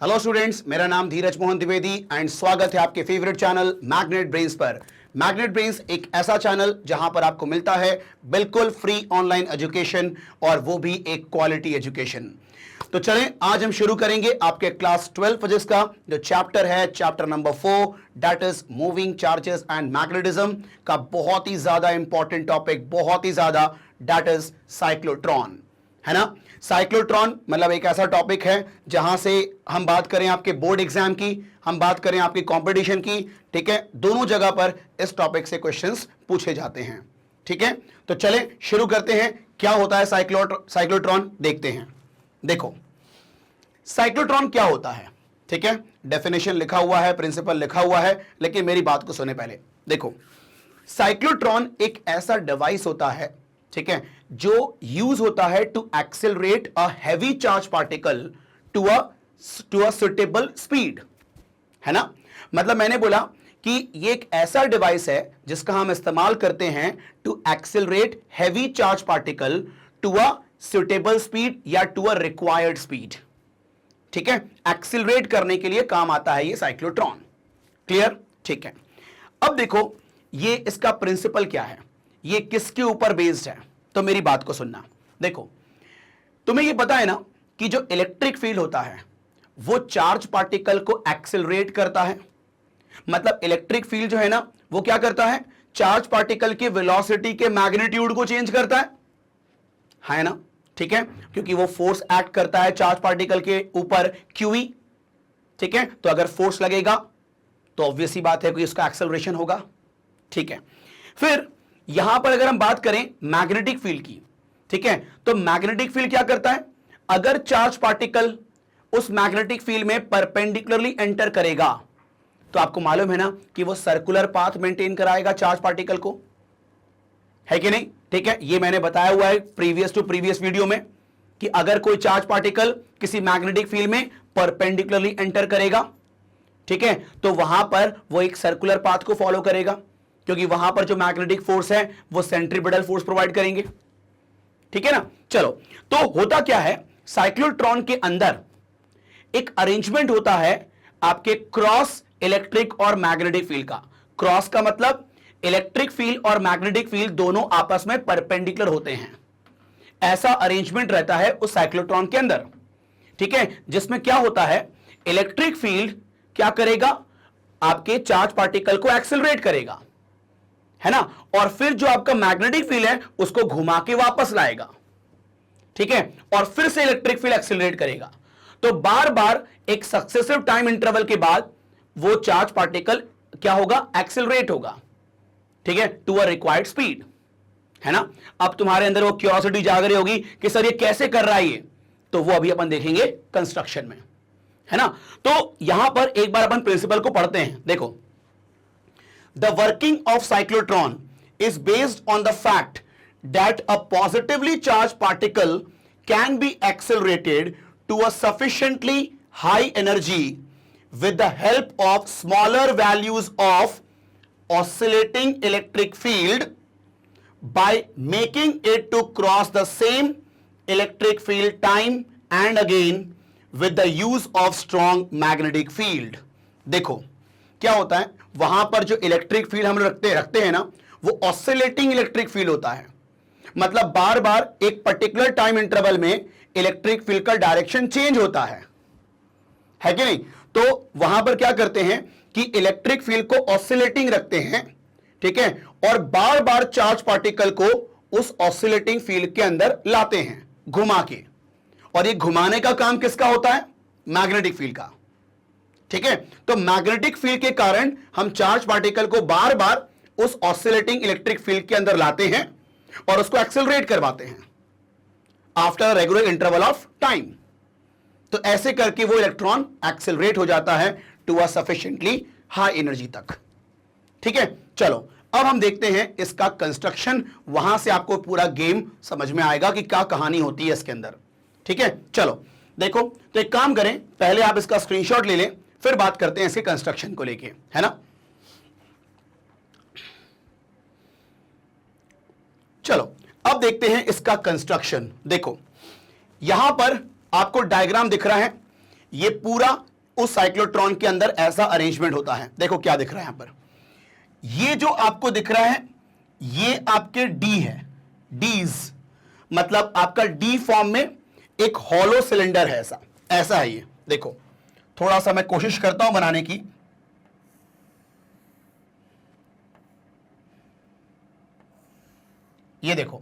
Hello students, मेरा नाम धीरज Mohan Dwivedi and स्वागत है आपके फेवरेट चैनल मैग्नेट ब्रेन्स पर। मैग्नेट ब्रेन्स एक ऐसा चैनल जहां पर आपको मिलता है बिल्कुल फ्री ऑनलाइन एजुकेशन और वो भी एक क्वालिटी एजुकेशन। तो चलें, आज हम शुरू करेंगे आपके क्लास 12 फिजिक्स का जो चैप्टर है, chapter number 4, that is moving charges and magnetism का बहुत ही ज्यादा इंपॉर्टेंट टॉपिक, बहुत ही ज्यादा, दैट इज साइक्लोट्रॉन, है ना। साइक्लोट्रॉन मतलब एक ऐसा टॉपिक है जहां से हम बात करें आपके बोर्ड एग्जाम की, हम बात करें आपकी कंपटीशन की, ठीक है, दोनों जगह पर इस टॉपिक से क्वेश्चंस पूछे जाते हैं, ठीक है। तो चलें शुरू करते हैं, क्या होता है साइक्लोट्रॉन देखते हैं। देखो साइक्लोट्रॉन क्या होता है, ठीक है, डेफिनेशन लिखा हुआ है, प्रिंसिपल लिखा हुआ है, लेकिन मेरी बात को सुने पहले। देखो साइक्लोट्रॉन एक ऐसा डिवाइस होता है, ठीक है, जो यूज होता है to accelerate a heavy charge particle to a suitable speed, है ना। मतलब मैंने बोला कि ये एक ऐसा डिवाइस है जिसका हम इस्तेमाल करते हैं to accelerate heavy charge particle to a suitable speed या टू अ रिक्वायर्ड स्पीड, ठीक है। एक्सेलरेट करने के लिए काम आता है ये साइक्लोट्रॉन। क्लियर? ठीक है। अब देखो ये इसका प्रिंसिपल क्या है, ये किसके ऊपर बेस्ड है, तो मेरी बात को सुनना। देखो तुम्हें ये पता है ना कि जो इलेक्ट्रिक फील्ड होता है वो चार्ज पार्टिकल को एक्सेलरेट करता है। मतलब इलेक्ट्रिक फील्ड जो है ना वो क्या करता है, चार्ज पार्टिकल की वेलोसिटी के मैग्नीट्यूड को चेंज करता है ना, ठीक है, क्योंकि वो फोर्स एक्ट करता है चार्ज पार्टिकल के ऊपर QE, ठीक है। तो अगर फोर्स लगेगा तो ऑब्वियस ही बात है कि उसका एक्सेलरेशन होगा, ठीक है। फिर यहां पर अगर हम बात करें मैग्नेटिक फील्ड की, ठीक है, तो मैग्नेटिक फील्ड क्या करता है, अगर चार्ज पार्टिकल उस मैग्नेटिक फील्ड में परपेंडिकुलरली एंटर करेगा तो आपको मालूम है ना कि वो सर्कुलर पाथ मेंटेन कराएगा चार्ज पार्टिकल को, है कि नहीं, ठीक है। ये मैंने बताया हुआ है प्रीवियस टू प्रीवियस वीडियो में कि अगर कोई चार्ज पार्टिकल किसी मैग्नेटिक फील्ड में परपेंडिकुलरली एंटर करेगा, ठीक है, तो वहां पर वो एक सर्कुलर पाथ को फॉलो करेगा, क्योंकि वहां पर जो मैग्नेटिक फोर्स है वो सेंट्रीपिटल फोर्स प्रोवाइड करेंगे, ठीक है ना। चलो, तो होता क्या है, साइक्लोट्रॉन के अंदर एक अरेंजमेंट होता है आपके क्रॉस इलेक्ट्रिक और मैग्नेटिक फील्ड का। क्रॉस का मतलब इलेक्ट्रिक फील्ड और मैग्नेटिक फील्ड दोनों आपस में परपेंडिकुलर होते हैं, ऐसा अरेंजमेंट रहता है उस साइक्लोट्रॉन के अंदर, ठीक है, जिसमें क्या होता है, इलेक्ट्रिक फील्ड क्या करेगा, आपके चार्ज पार्टिकल को एक्सेलरेट करेगा, है ना, और फिर जो आपका मैग्नेटिक फील्ड है उसको घुमा के वापस लाएगा, ठीक है, और फिर से इलेक्ट्रिक फील्ड एक्सेलरेट करेगा। तो बार बार एक सक्सेसिव टाइम इंटरवल के बाद वो चार्ज पार्टिकल क्या होगा, एक्सेलरेट होगा, ठीक है, टू अ रिक्वायर्ड स्पीड, है ना। अब तुम्हारे अंदर वो क्यूरियोसिटी जाग रही होगी कि सर ये कैसे कर रहा है ये, तो वो अभी अपन देखेंगे कंस्ट्रक्शन में, है ना। तो यहां पर एक बार अपन प्रिंसिपल को पढ़ते हैं। देखो, the working of cyclotron is based on the fact that a positively charged particle can be accelerated to a sufficiently high energy with the help of smaller values of oscillating electric field by making it to cross the same electric field time and again with the use of strong magnetic field। देखो क्या होता है, वहां पर जो electric field हम रखते हैं ना वो ऑसिलेटिंग इलेक्ट्रिक फील्ड होता है। मतलब बार बार एक पर्टिकुलर टाइम इंटरवल में इलेक्ट्रिक फील्ड का डायरेक्शन चेंज होता है कि नहीं। तो वहां पर क्या करते हैं कि इलेक्ट्रिक फील्ड को ऑसिलेटिंग रखते हैं, ठीक है, और बार बार चार्ज पार्टिकल को उस ऑसिलेटिंग फील्ड के अंदर लाते हैं घुमा के, और ये घुमाने का काम किसका होता है, मैग्नेटिक फील्ड का, ठीक है। तो मैग्नेटिक फील्ड के कारण हम चार्ज पार्टिकल को बार बार उस ऑसिलेटिंग इलेक्ट्रिक फील्ड के अंदर लाते हैं और उसको एक्सेलरेट करवाते हैं after regular interval of time. तो ऐसे करके वो इलेक्ट्रॉन एक्सेलरेट हो जाता है to a sufficiently high energy तक, ठीक है। चलो अब हम देखते हैं इसका कंस्ट्रक्शन, वहां से आपको पूरा गेम समझ में आएगा कि क्या कहानी होती है इसके अंदर, ठीक है। चलो देखो, तो एक काम करें, पहले आप इसका स्क्रीनशॉट ले लें, फिर बात करते हैं इसके कंस्ट्रक्शन को लेके, है ना। चलो अब देखते हैं इसका कंस्ट्रक्शन। देखो यहां पर आपको डायग्राम दिख रहा है, ये पूरा उस साइक्लोट्रॉन के अंदर ऐसा अरेंजमेंट होता है। देखो क्या दिख रहा है यहां पर, ये जो आपको दिख रहा है ये आपके डी है, डीज मतलब आपका डी फॉर्म में एक हॉलो सिलेंडर है, ऐसा ऐसा है ये। देखो थोड़ा सा मैं कोशिश करता हूं बनाने की। ये देखो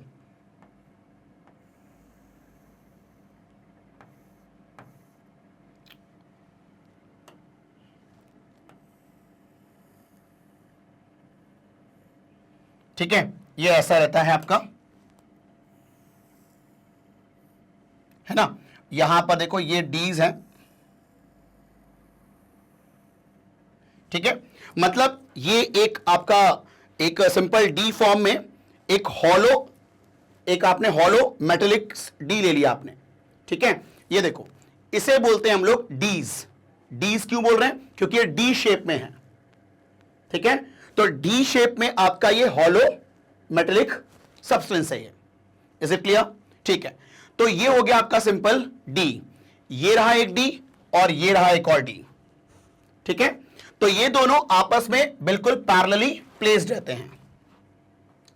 ठीक है, ये ऐसा रहता है आपका, है ना। यहां पर देखो ये डीज है, ठीक है। मतलब ये एक आपका एक सिंपल डी फॉर्म में एक हॉलो, एक आपने हॉलो मेटेलिक डी ले लिया आपने, ठीक है। ये देखो इसे बोलते हैं हम लोग डीज। डीज क्यों बोल रहे हैं? क्योंकि ये डी शेप में है, ठीक है। तो डी शेप में आपका ये हॉलो मेटेलिक सब्सटेंस है ये। Is it clear? ठीक है, तो ये हो गया आपका सिंपल डी। ये रहा एक डी और ये रहा एक और डी, ठीक है। तो ये दोनों आपस में बिल्कुल पैरेलली प्लेस्ड रहते हैं,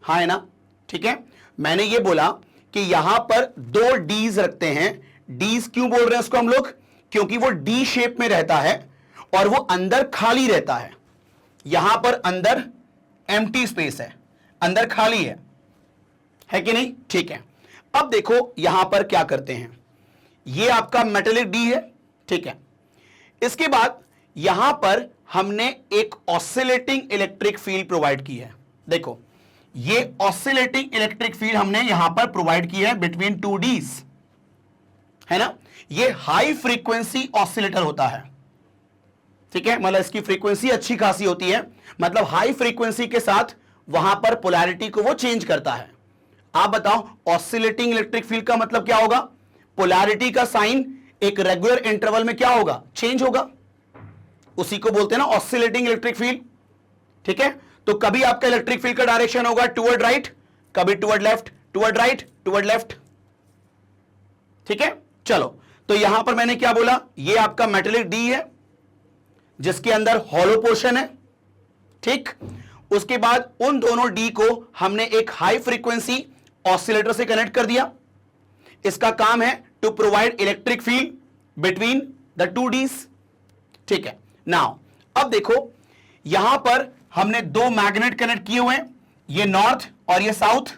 हाँ है ना, ठीक है। मैंने ये बोला कि यहां पर दो डीज रखते हैं। डीज क्यों बोल रहे हैं उसको हम लोग? क्योंकि वो डी शेप में रहता है और वो अंदर खाली रहता है। यहां पर अंदर एम्प्टी स्पेस है, अंदर खाली है कि नहीं? ठीक है। अब देखो यहां पर क्या करते हैं, ये आपका मेटेलिक डी है, ठीक है। इसके बाद यहां पर हमने एक ऑसिलेटिंग इलेक्ट्रिक फील्ड प्रोवाइड की है। देखो ये ऑसिलेटिंग इलेक्ट्रिक फील्ड हमने यहां पर प्रोवाइड की है बिटवीन टू डीज, है ना। ये हाई फ्रीक्वेंसी ऑसिलेटर होता है, ठीक है। मतलब इसकी फ्रीक्वेंसी अच्छी खासी होती है, मतलब हाई फ्रीक्वेंसी के साथ वहां पर पोलैरिटी को वो चेंज करता है। आप बताओ ऑसिलेटिंग इलेक्ट्रिक फील्ड का मतलब क्या होगा? पोलैरिटी का साइन एक रेगुलर इंटरवल में क्या होगा? चेंज होगा। उसी को बोलते हैं ना ऑसिलेटिंग इलेक्ट्रिक फील्ड, ठीक है। तो कभी आपका इलेक्ट्रिक फील्ड का डायरेक्शन होगा टुवर्ड राइट, कभी toward left, toward right, toward left, ठीक है। चलो तो यहां पर मैंने क्या बोला, ये आपका मेटेलिक डी है जिसके अंदर हॉलो पोर्शन है, ठीक। उसके बाद उन दोनों डी को हमने एक हाई फ्रीक्वेंसी ऑसिलेटर से कनेक्ट कर दिया। इसका काम है to provide electric field between the two Ds, ठीक है। नाउ अब देखो यहां पर हमने दो मैग्नेट कनेक्ट किए हुए हैं, ये नॉर्थ और ये साउथ।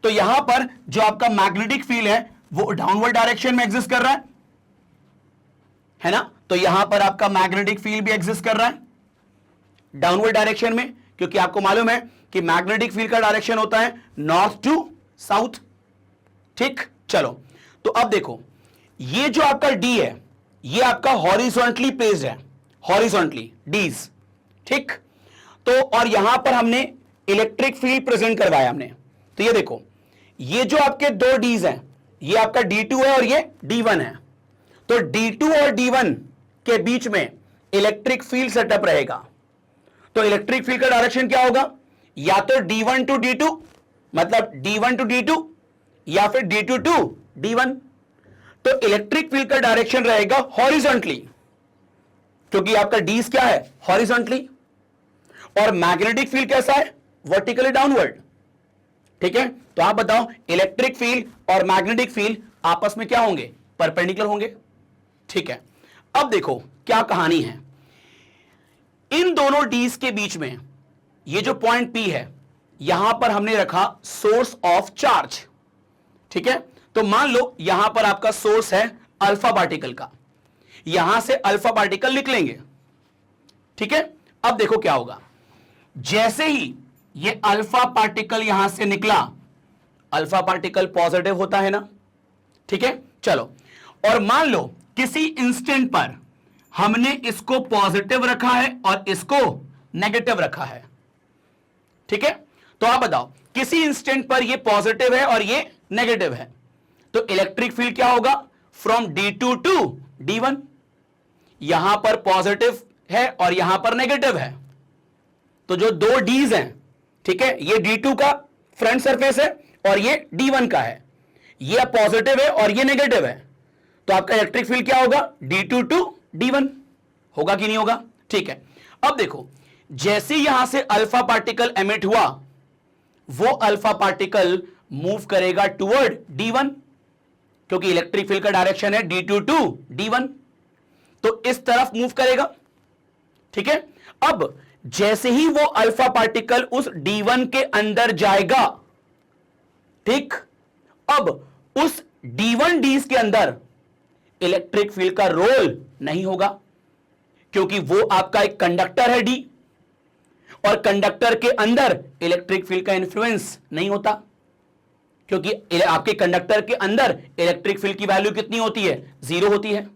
तो यहां पर जो आपका मैग्नेटिक फील्ड है वो डाउनवर्ड डायरेक्शन में एग्जिस्ट कर रहा है ना। तो यहां पर आपका मैग्नेटिक फील्ड भी एग्जिस्ट कर रहा है डाउनवर्ड डायरेक्शन में, क्योंकि आपको मालूम है कि मैग्नेटिक फील्ड का डायरेक्शन होता है नॉर्थ टू साउथ, ठीक। चलो तो अब देखो ये जो आपका डी है ये आपका हॉरिजॉन्टली प्लेस्ड है, हॉरिजॉन्टली डीज, ठीक। तो और यहां पर हमने इलेक्ट्रिक फील्ड प्रेजेंट करवाया हमने। तो ये देखो ये जो आपके दो डीज हैं, ये आपका D2 है और ये D1 है। तो D2 और D1 के बीच में इलेक्ट्रिक फील्ड सेटअप रहेगा। तो इलेक्ट्रिक फील्ड का डायरेक्शन क्या होगा? या तो D1 टू D2, मतलब D1 टू D2, या फिर D2 टू D1। तो इलेक्ट्रिक फील्ड का डायरेक्शन रहेगा हॉरिजॉन्टली, क्योंकि आपका डीज क्या है? हॉरिजॉन्टली। और मैग्नेटिक फील्ड कैसा है? वर्टिकली डाउनवर्ड, ठीक है। तो आप बताओ इलेक्ट्रिक फील्ड और मैग्नेटिक फील्ड आपस में क्या होंगे? परपेंडिकुलर होंगे, ठीक है। अब देखो क्या कहानी है, इन दोनों डीज के बीच में ये जो पॉइंट P है यहां पर हमने रखा सोर्स ऑफ चार्ज, ठीक है। तो मान लो यहां पर आपका सोर्स है अल्फा पार्टिकल का, यहां से अल्फा पार्टिकल निकलेंगे, ठीक है। अब देखो क्या होगा, जैसे ही ये अल्फा पार्टिकल यहां से निकला, अल्फा पार्टिकल पॉजिटिव होता है ना, ठीक है। चलो और मान लो किसी इंस्टेंट पर हमने इसको पॉजिटिव रखा है और इसको नेगेटिव रखा है, ठीक है। तो आप बताओ किसी इंस्टेंट पर ये पॉजिटिव है और ये नेगेटिव है, तो इलेक्ट्रिक फील्ड क्या होगा? From D2 to D1। यहां पर पॉजिटिव है और यहां पर नेगेटिव है, तो जो दो डीज हैं, ठीक है, ये D2 का फ्रंट सरफेस है और ये D1 का है, ये पॉजिटिव है और ये नेगेटिव है। तो आपका इलेक्ट्रिक फील्ड क्या होगा, D2 टू D1 होगा कि नहीं होगा। ठीक है, अब देखो जैसे यहां से अल्फा पार्टिकल एमिट हुआ, वो अल्फा पार्टिकल मूव करेगा टुवर्ड D1, क्योंकि इलेक्ट्रिक फील्ड का डायरेक्शन है D2 टू D1, तो इस तरफ मूव करेगा। ठीक है, अब जैसे ही वो अल्फा पार्टिकल उस D1 के अंदर जाएगा, ठीक, अब उस D1 डीज के अंदर इलेक्ट्रिक फील्ड का रोल नहीं होगा, क्योंकि वो आपका एक कंडक्टर है D, और कंडक्टर के अंदर इलेक्ट्रिक फील्ड का इंफ्लुएंस नहीं होता, क्योंकि आपके कंडक्टर के अंदर इलेक्ट्रिक फील्ड की वैल्यू कितनी होती है, 0 होती है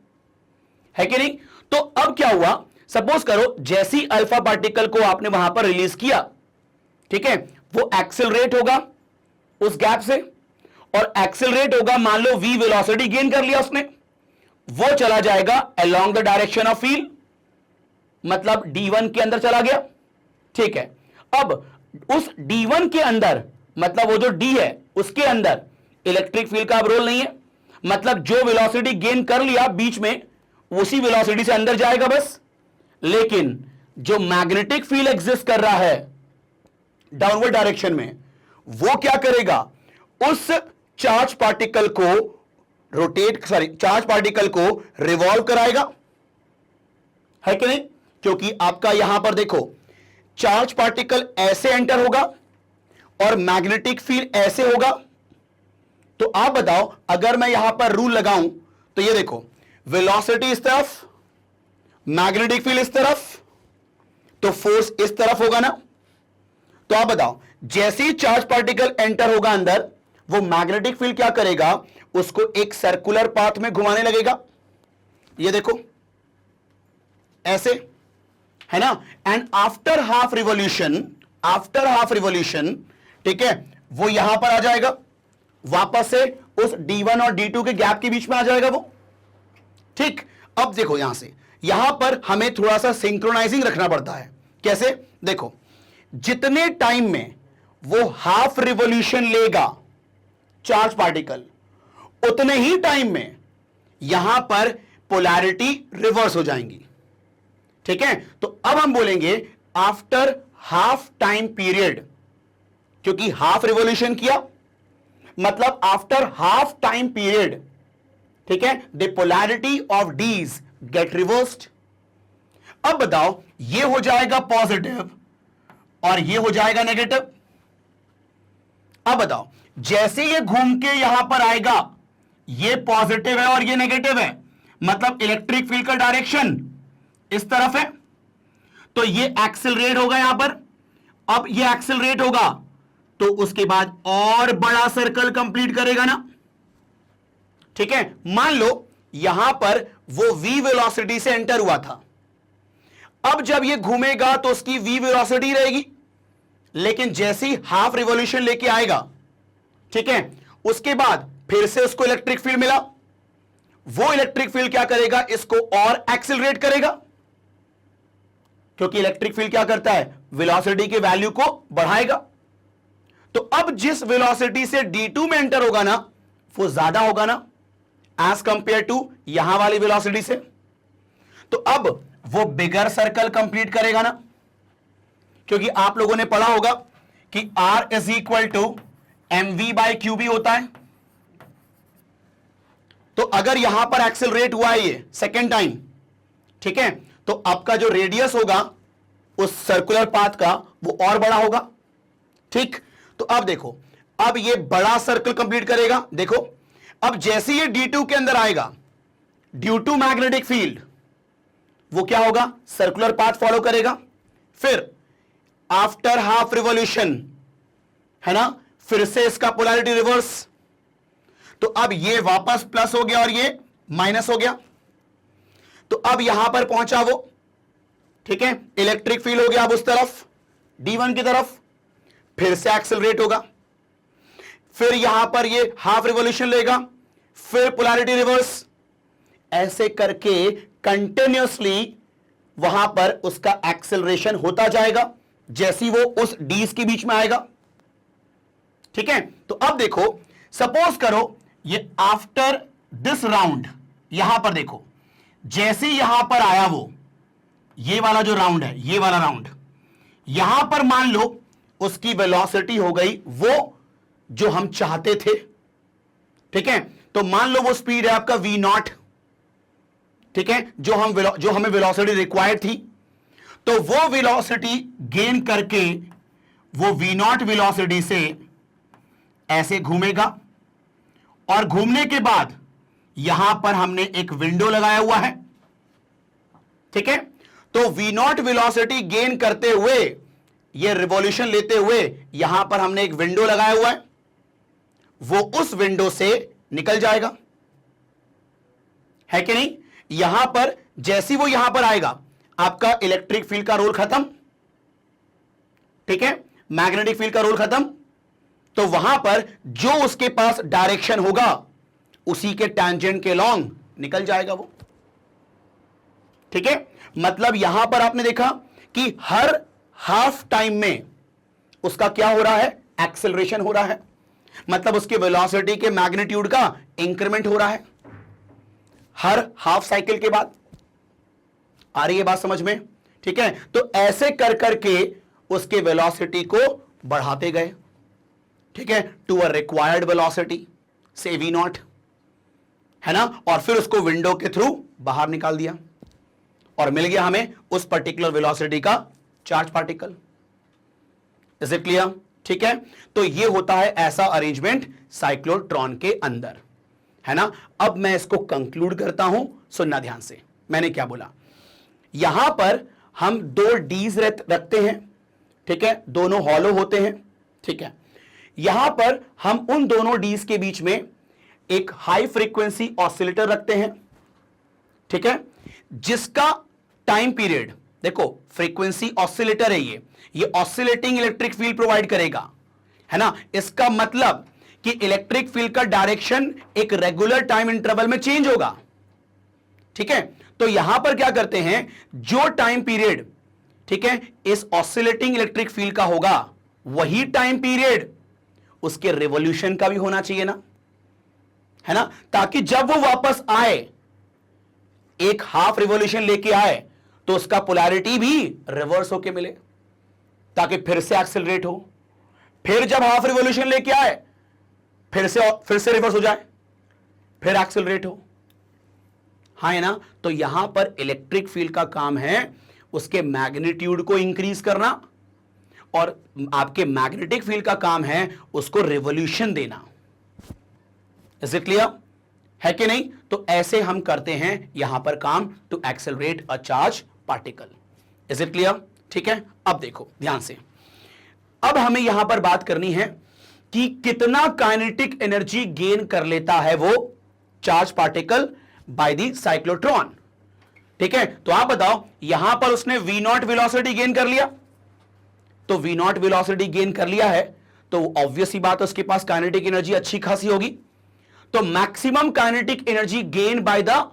कि नहीं। तो अब क्या हुआ, सपोज करो जैसी अल्फा पार्टिकल को आपने वहां पर रिलीज किया, ठीक है, वो एक्सेलरेट होगा उस गैप से, और एक्सेलरेट होगा, मान लो v वेलोसिटी गेन कर लिया उसने, वो चला जाएगा along the direction of field, मतलब D1 के अंदर चला गया। ठीक है, अब उस D1 के अंदर, मतलब वो जो D है उसके अंदर इलेक्ट्रिक फील्ड का अब रोल नहीं है, मतलब जो वेलोसिटी गेन कर लिया बीच में उसी वेलोसिटी से अंदर जाएगा बस। लेकिन जो मैग्नेटिक फील्ड एग्जिस्ट कर रहा है डाउनवर्ड डायरेक्शन में, वो क्या करेगा, उस चार्ज पार्टिकल को चार्ज पार्टिकल को रिवॉल्व कराएगा, है कि नहीं, क्योंकि आपका यहां पर देखो चार्ज पार्टिकल ऐसे एंटर होगा और मैग्नेटिक फील्ड ऐसे होगा। तो आप बताओ, अगर मैं यहां पर रूल लगाऊं तो ये देखो, वेलोसिटी इस तरफ, मैग्नेटिक फील्ड इस तरफ, तो फोर्स इस तरफ होगा ना। तो आप बताओ, जैसे ही चार्ज पार्टिकल एंटर होगा अंदर, वो मैग्नेटिक फील्ड क्या करेगा, उसको एक सर्कुलर पाथ में घुमाने लगेगा, ये देखो ऐसे, है ना। एंड आफ्टर हाफ रिवॉल्यूशन, ठीक है, वो यहां पर आ जाएगा, वापस से उस D1 और D2 के गैप के बीच में आ जाएगा वो। ठीक, अब देखो यहां से, यहां पर हमें थोड़ा सा सिंक्रोनाइजिंग रखना पड़ता है। कैसे, देखो जितने टाइम में वो हाफ रिवॉल्यूशन लेगा चार्ज पार्टिकल, उतने ही टाइम में यहां पर पोलैरिटी रिवर्स हो जाएंगी। ठीक है, तो अब हम बोलेंगे आफ्टर हाफ टाइम पीरियड, क्योंकि हाफ रिवॉल्यूशन किया, मतलब आफ्टर हाफ टाइम पीरियड, ठीक है, the polarity of dees get reversed. अब बताओ, ये हो जाएगा पॉजिटिव और ये हो जाएगा नेगेटिव। अब बताओ, जैसे ये घूम के यहां पर आएगा, ये पॉजिटिव है और ये नेगेटिव है, मतलब इलेक्ट्रिक फील्ड का डायरेक्शन इस तरफ है, तो ये एक्सेलरेट होगा यहां पर। अब ये एक्सेलरेट होगा तो उसके बाद और बड़ा सर्कल कंप्लीट करेगा ना। ठीक है, मान लो यहां पर वो v वेलोसिटी से एंटर हुआ था, अब जब ये घूमेगा तो उसकी v वेलोसिटी रहेगी, लेकिन जैसे ही हाफ रिवॉल्यूशन लेके आएगा, ठीक है, उसके बाद फिर से उसको इलेक्ट्रिक फील्ड मिला, वो इलेक्ट्रिक फील्ड क्या करेगा, इसको और एक्सेलरेट करेगा, क्योंकि इलेक्ट्रिक फील्ड क्या करता है, वेलोसिटी के वैल्यू को बढ़ाएगा। तो अब जिस वेलोसिटी से D2 में एंटर होगा ना, वो ज्यादा होगा ना एज कंपेयर टू यहां वाली वेलोसिटी से, तो अब वो बिगर सर्कल कंप्लीट करेगा ना, क्योंकि आप लोगों ने पढ़ा होगा कि R is equal to mv/qb होता है। तो अगर यहां पर एक्सेलरेट हुआ है ये सेकेंड टाइम, ठीक है, तो आपका जो रेडियस होगा उस सर्कुलर पाथ का, वो और बड़ा होगा। ठीक, तो अब देखो, अब ये बड़ा सर्कल कंप्लीट करेगा। देखो, अब जैसे ये D2 के अंदर आएगा, ड्यू टू मैग्नेटिक फील्ड, वो क्या होगा, सर्कुलर पाथ फॉलो करेगा। फिर आफ्टर हाफ रिवॉल्यूशन, है ना, फिर से इसका पोलैरिटी रिवर्स, तो अब ये वापस प्लस हो गया और ये माइनस हो गया। तो अब यहां पर पहुंचा वो, ठीक है, इलेक्ट्रिक फील्ड हो गया अब उस तरफ D1 की तरफ, फिर से एक्सेलरेट होगा, फिर यहां पर ये हाफ रिवॉल्यूशन लेगा, फिर पोलैरिटी रिवर्स, ऐसे करके कंटिन्यूअसली वहां पर उसका एक्सेलरेशन होता जाएगा जैसी वो उस डीज के बीच में आएगा। ठीक है, तो अब देखो, सपोज करो ये आफ्टर दिस राउंड, यहां पर देखो, जैसे यहां पर आया वो, ये वाला जो राउंड है, ये वाला राउंड, यहां पर मान लो उसकी वेलोसिटी हो गई वो जो हम चाहते थे। ठीक है, तो मान लो वो स्पीड है आपका v0, ठीक है, जो हमें वेलोसिटी रिक्वायर्ड थी। तो वो वेलोसिटी गेन करके वो v0 वेलोसिटी से ऐसे घूमेगा, और घूमने के बाद यहां पर हमने एक विंडो लगाया हुआ है। ठीक है, तो v0 वेलोसिटी गेन करते हुए, ये रिवॉल्यूशन लेते हुए, यहां पर हमने एक विंडो लगाया हुआ है, वो उस विंडो से निकल जाएगा, है कि नहीं। यहां पर जैसी वो यहां पर आएगा, आपका इलेक्ट्रिक फील्ड का रोल खत्म, ठीक है, मैग्नेटिक फील्ड का रोल खत्म। तो वहां पर जो उसके पास डायरेक्शन होगा उसी के टैंजेंट के लॉन्ग निकल जाएगा वो। ठीक है, मतलब यहां पर आपने देखा कि हर हाफ टाइम में उसका क्या हो रहा है, एक्सेलरेशन हो रहा है, मतलब उसके वेलोसिटी के मैग्नीट्यूड का इंक्रीमेंट हो रहा है हर हाफ साइकिल के बाद। आ रही है बात समझ में। ठीक है, तो ऐसे कर करके उसके वेलोसिटी को बढ़ाते गए, ठीक है, टू अ रिक्वायर्ड वेलोसिटी से v0, है ना, और फिर उसको विंडो के थ्रू बाहर निकाल दिया और मिल गया हमें उस पर्टिकुलर वेलोसिटी का charge particle. Is it clear. ठीक है, तो ये होता है ऐसा अरेंजमेंट साइक्लोट्रॉन के अंदर, है ना। अब मैं इसको कंक्लूड करता हूं, सुनना ध्यान से। मैंने क्या बोला, यहां पर हम दो डीज रखते हैं, ठीक है, दोनों हॉलो होते हैं। ठीक है, यहां पर हम उन दोनों डीज के बीच में एक हाई फ्रीक्वेंसी ऑसिलेटर रखते हैं, ठीक है, जिसका टाइम पीरियड, देखो फ्रीक्वेंसी ऑसिलेटर है, ये ऑसिलेटिंग इलेक्ट्रिक फील्ड प्रोवाइड करेगा, है ना। इसका मतलब कि इलेक्ट्रिक फील्ड का डायरेक्शन एक रेगुलर टाइम इंटरवल में चेंज होगा। ठीक है, तो यहां पर क्या करते हैं, जो टाइम पीरियड, ठीक है, इस ऑसिलेटिंग इलेक्ट्रिक फील्ड का होगा, वही टाइम पीरियड उसके रिवॉल्यूशन का भी होना चाहिए ना, है ना, ताकि जब वो वापस आए, एक हाफ रिवॉल्यूशन लेके आए, तो उसका पोलैरिटी भी रिवर्स होके मिले, ताकि फिर से एक्सेलरेट हो, फिर जब हाफ रिवॉल्यूशन लेके आए फिर से रिवर्स हो जाए, फिर एक्सेलरेट हो। हाँ, है ना। तो यहां पर इलेक्ट्रिक फील्ड का काम है उसके मैग्नीट्यूड को इंक्रीज करना, और आपके मैग्नेटिक फील्ड का काम है उसको रिवॉल्यूशन देना। इज इट क्लियर, है कि नहीं। तो ऐसे हम करते हैं यहां पर काम, to accelerate a charge particle. Is it clear. ठीक है, अब देखो ध्यान से, अब हमें यहां पर बात करनी है कि कितना काइनेटिक एनर्जी गेन कर लेता है वो charge particle by the cyclotron. ठीक है, तो आप बताओ, यहां पर उसने v0 वेलोसिटी गेन कर लिया, तो v0 वेलोसिटी गेन कर लिया है, तो ऑब्वियस ही बात है उसके पास काइनेटिक एनर्जी अच्छी खासी होगी। तो maximum kinetic energy gain by the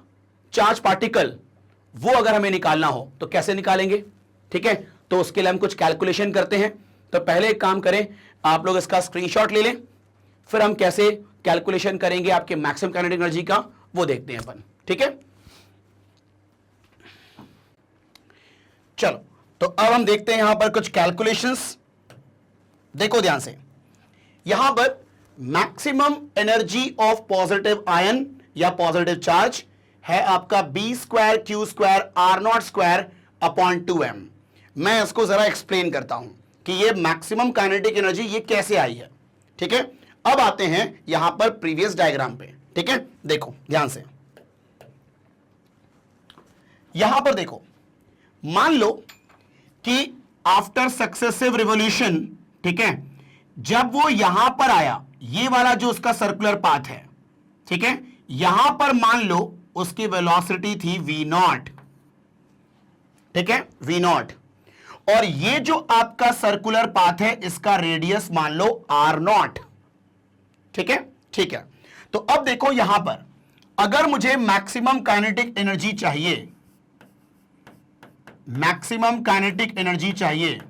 charge particle, वो अगर हमें निकालना हो तो कैसे निकालेंगे। ठीक है, तो उसके लिए हम कुछ कैलकुलेशन करते हैं। तो पहले एक काम करें, आप लोग इसका स्क्रीनशॉट ले लें, फिर हम कैसे कैलकुलेशन करेंगे आपके मैक्सिमम काइनेटिक एनर्जी का, वो देखते हैं अपन। ठीक है, चलो, तो अब हम देखते हैं यहां पर कुछ कैलकुलेशंस। देखो ध्यान से, यहां पर maximum energy of positive ion या पॉजिटिव चार्ज है आपका b² q² r0² upon 2m। मैं इसको जरा एक्सप्लेन करता हूं कि ये मैक्सिमम काइनेटिक एनर्जी ये कैसे आई है। ठीक है, अब आते हैं यहां पर प्रीवियस डायग्राम पे। ठीक है, देखो ध्यान से, यहां पर देखो, मान लो कि आफ्टर सक्सेसिव रिवॉल्यूशन, ठीक है, जब वो यहां पर आया, ये वाला जो उसका सर्कुलर पाथ है, ठीक है, यहां पर मान लो उसकी वेलोसिटी थी v0, ठीक है, v0, और ये जो आपका सर्कुलर पाथ है इसका रेडियस मान लो r0। ठीक है, ठीक है, तो अब देखो यहां पर अगर मुझे मैक्सिमम काइनेटिक एनर्जी चाहिए, मैक्सिमम काइनेटिक एनर्जी चाहिए,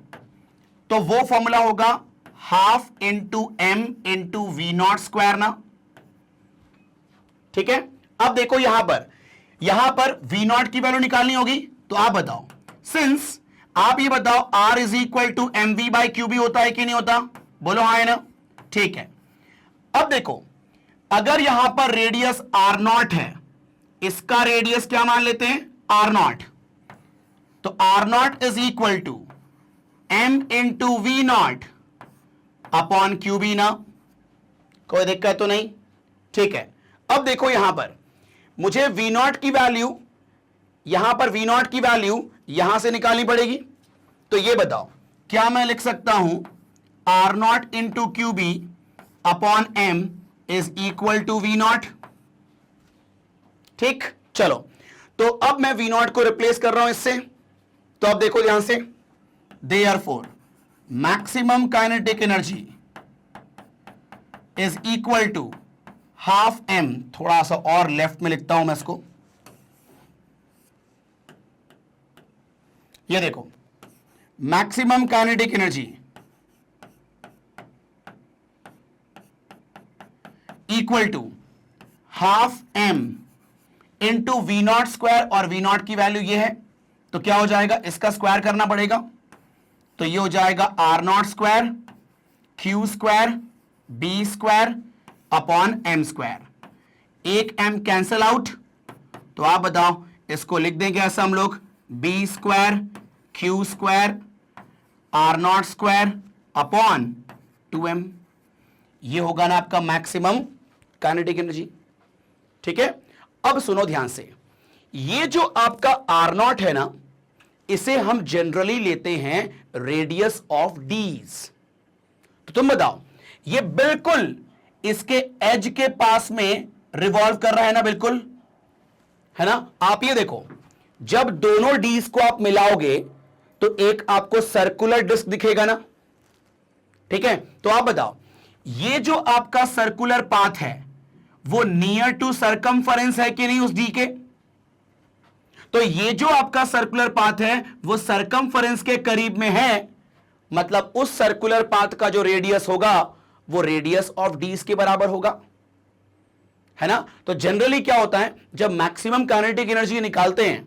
तो वो फॉर्मूला होगा half into m into v0 square ना। ठीक है, अब देखो यहां पर यहां पर V नॉट की वैल्यू निकालनी होगी, तो आप बताओ, सिंस आप ये बताओ R is equal to mv by QB होता है कि नहीं होता, बोलो हाँ है ना, ठीक है। अब देखो, अगर यहां पर रेडियस R नॉट है, इसका रेडियस क्या मान लेते हैं, R नॉट, तो R not is equal to m into V not upon QB ना, कोई दिक्कत तो नहीं, ठीक है। अब देखो यहां पर मुझे V नॉट की वैल्यू, यहां पर V नॉट की वैल्यू यहां से निकालनी पड़ेगी, तो ये बताओ क्या मैं लिख सकता हूं R not into QB upon M is equal to V not, ठीक। चलो, तो अब मैं V नॉट को रिप्लेस कर रहा हूं इससे, तो अब देखो ध्यान से, therefore maximum kinetic energy is equal to half m, थोड़ा सा और लेफ्ट में लिखता हूं मैं इसको, ये देखो, maximum kinetic energy equal to half m into V not square, और V नॉट की वैल्यू ये है, तो क्या हो जाएगा, इसका स्क्वायर करना पड़ेगा, तो ये हो जाएगा R not square Q square B square upon M square, एक M कैंसल आउट, तो आप बताओ इसको लिख देंगे ऐसा हम लोग, B square Q square R not square upon 2M, ये होगा ना आपका मैक्सिमम काइनेटिक एनर्जी, ठीक है। अब सुनो ध्यान से, ये जो आपका R नॉट है ना, इसे हम जनरली लेते हैं रेडियस ऑफ डीज, तो तुम बताओ, ये बिल्कुल इसके एज के पास में रिवॉल्व कर रहा है ना, बिल्कुल है ना। आप ये देखो, जब दोनों डीज को आप मिलाओगे तो एक आपको सर्कुलर डिस्क दिखेगा ना, ठीक है। तो आप बताओ, ये जो आपका सर्कुलर पाथ है वो नियर टू सरकमफरेंस है कि नहीं उस डी के, तो ये जो आपका सर्कुलर पाथ है वो सरकमफरेंस के करीब में है, मतलब उस सर्कुलर पाथ का जो रेडियस होगा वो रेडियस ऑफ डीज के बराबर होगा, है ना। तो जनरली क्या होता है, जब मैक्सिमम काइनेटिक एनर्जी निकालते हैं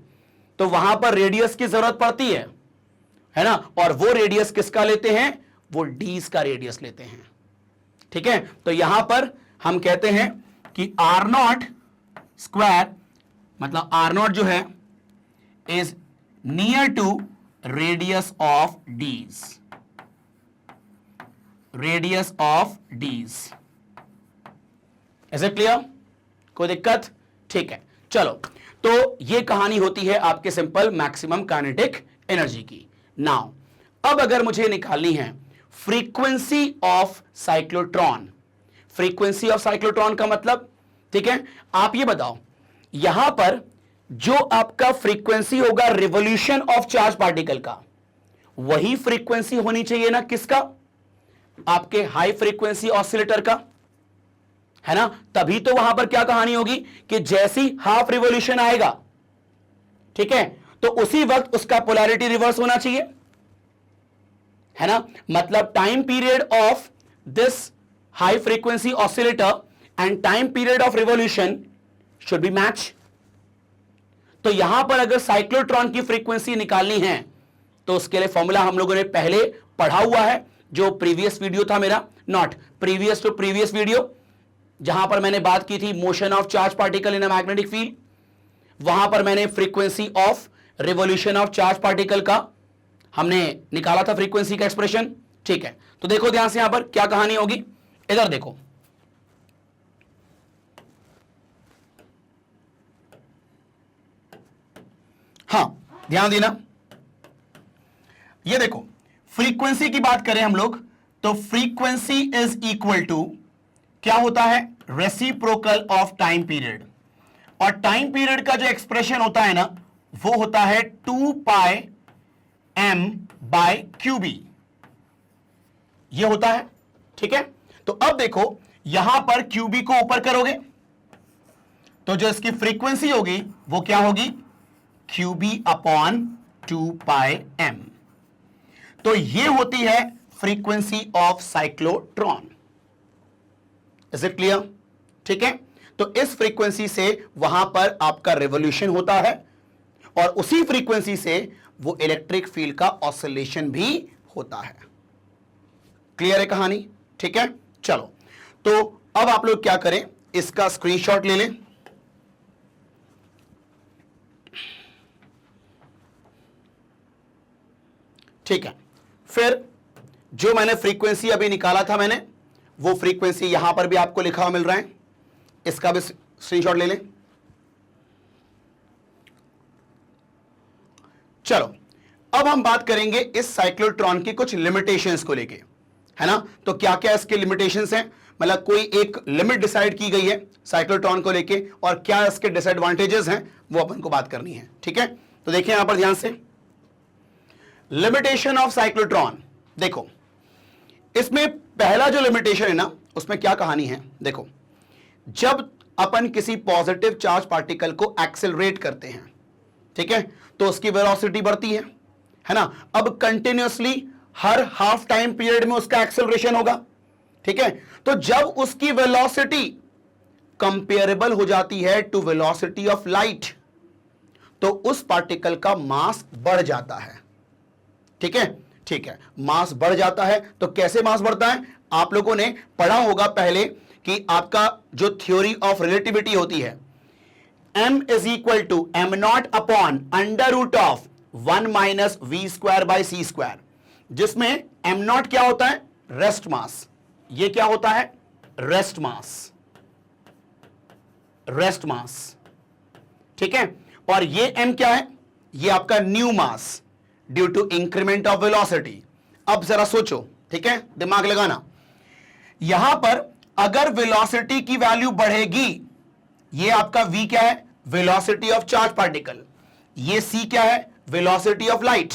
तो वहां पर रेडियस की जरूरत पड़ती है ना, और वो रेडियस किसका लेते हैं, वो डीज का रेडियस लेते हैं, ठीक है। तो यहां पर हम कहते हैं कि आर नॉट स्क्वायर, मतलब आर नॉट जो है is near to radius of dees, radius of dees, is it clear, कोई दिक्कत, ठीक है। चलो, तो ये कहानी होती है आपके सिंपल मैक्सिमम काइनेटिक एनर्जी की। नाउ अब अगर मुझे निकालनी है frequency of cyclotron, frequency of cyclotron का मतलब, ठीक है, आप ये बताओ, यहां पर जो आपका फ्रीक्वेंसी होगा रिवोल्यूशन ऑफ चार्ज पार्टिकल का, वही फ्रीक्वेंसी होनी चाहिए ना किसका, आपके हाई फ्रीक्वेंसी ऑसिलेटर का, है ना। तभी तो वहां पर क्या कहानी होगी कि जैसी हाफ रिवोल्यूशन आएगा, ठीक है, तो उसी वक्त उसका पोलैरिटी रिवर्स होना चाहिए, है ना। मतलब time period of this high frequency oscillator and time period of revolution should be match. तो यहां पर अगर साइक्लोट्रॉन की फ्रीक्वेंसी निकालनी है तो उसके लिए फॉर्मूला हम लोगों ने पहले पढ़ा हुआ है, जो प्रीवियस वीडियो था मेरा, not previous to previous video, जहां पर मैंने बात की थी motion of charge particle in a magnetic field, वहां पर मैंने frequency of revolution of charge particle का हमने निकाला था फ्रीक्वेंसी का एक्सप्रेशन, ठीक है। तो देखो ध्यान से यहां पर क्या कहानी होगी, इधर देखो, हां ध्यान देना, ये देखो फ्रीक्वेंसी की बात करें हम लोग तो फ्रीक्वेंसी इज इक्वल टू क्या होता है, रेसिप्रोकल ऑफ टाइम पीरियड, और टाइम पीरियड का जो एक्सप्रेशन होता है ना वो होता है 2 पाई m बाय QB, ये होता है, ठीक है। तो अब देखो यहां पर QB को ऊपर करोगे तो जो इसकी फ्रीक्वेंसी होगी वो क्या होगी, QB अपॉन 2 पाई m, तो ये होती है frequency of cyclotron, is it clear, ठीक है। तो इस फ्रीक्वेंसी से वहां पर आपका रिवॉल्यूशन होता है और उसी फ्रीक्वेंसी से वो इलेक्ट्रिक फील्ड का ऑसिलेशन भी होता है। क्लियर है कहानी? ठीक है, चलो तो अब आप लोग क्या करें, इसका स्क्रीनशॉट ले लें। ठीक है, फिर जो मैंने फ्रीक्वेंसी अभी निकाला था मैंने, वो फ्रीक्वेंसी यहां पर भी आपको लिखा हुआ मिल रहा है, इसका भी स्क्रीनशॉट ले लें। चलो अब हम बात करेंगे इस साइक्लोट्रॉन की कुछ लिमिटेशंस को लेके, है ना। तो क्या क्या इसके लिमिटेशंस हैं, मतलब कोई एक लिमिट डिसाइड की गई है साइक्लोट्रॉन को लेके, और क्या इसके डिसएडवांटेजेस हैं वो अपन को बात करनी है। ठीक है, तो देखिए यहां पर ध्यान से, लिमिटेशन ऑफ साइक्लोट्रॉन। देखो इसमें पहला जो लिमिटेशन है ना, उसमें क्या कहानी है, देखो जब अपन किसी पॉजिटिव चार्ज पार्टिकल को एक्सेलरेट करते हैं, ठीक है, तो उसकी वेलोसिटी बढ़ती है ना। अब कंटिन्यूअसली हर हाफ टाइम पीरियड में उसका एक्सेलरेशन होगा, ठीक है। तो जब उसकी वेलोसिटी कंपेरेबल हो जाती है टू वेलोसिटी ऑफ लाइट, तो उस पार्टिकल का मास बढ़ जाता है। ठीक है, ठीक है, मास बढ़ जाता है। तो कैसे मास बढ़ता है, आप लोगों ने पढ़ा होगा पहले कि आपका जो थ्योरी ऑफ रिलेटिविटी होती है, m is equal to M not upon under root of 1 minus V square by C square, जिसमें एम नॉट क्या होता है, रेस्ट मास। ये क्या होता है, रेस्ट मास, रेस्ट मास, ठीक है। और ये m क्या है, ये आपका new mass due to increment of velocity. अब जरा सोचो, ठीक है, दिमाग लगाना, यहां पर अगर वेलोसिटी की वैल्यू बढ़ेगी, ये आपका v क्या है, वेलोसिटी ऑफ चार्ज पार्टिकल, ये c क्या है, वेलोसिटी ऑफ लाइट,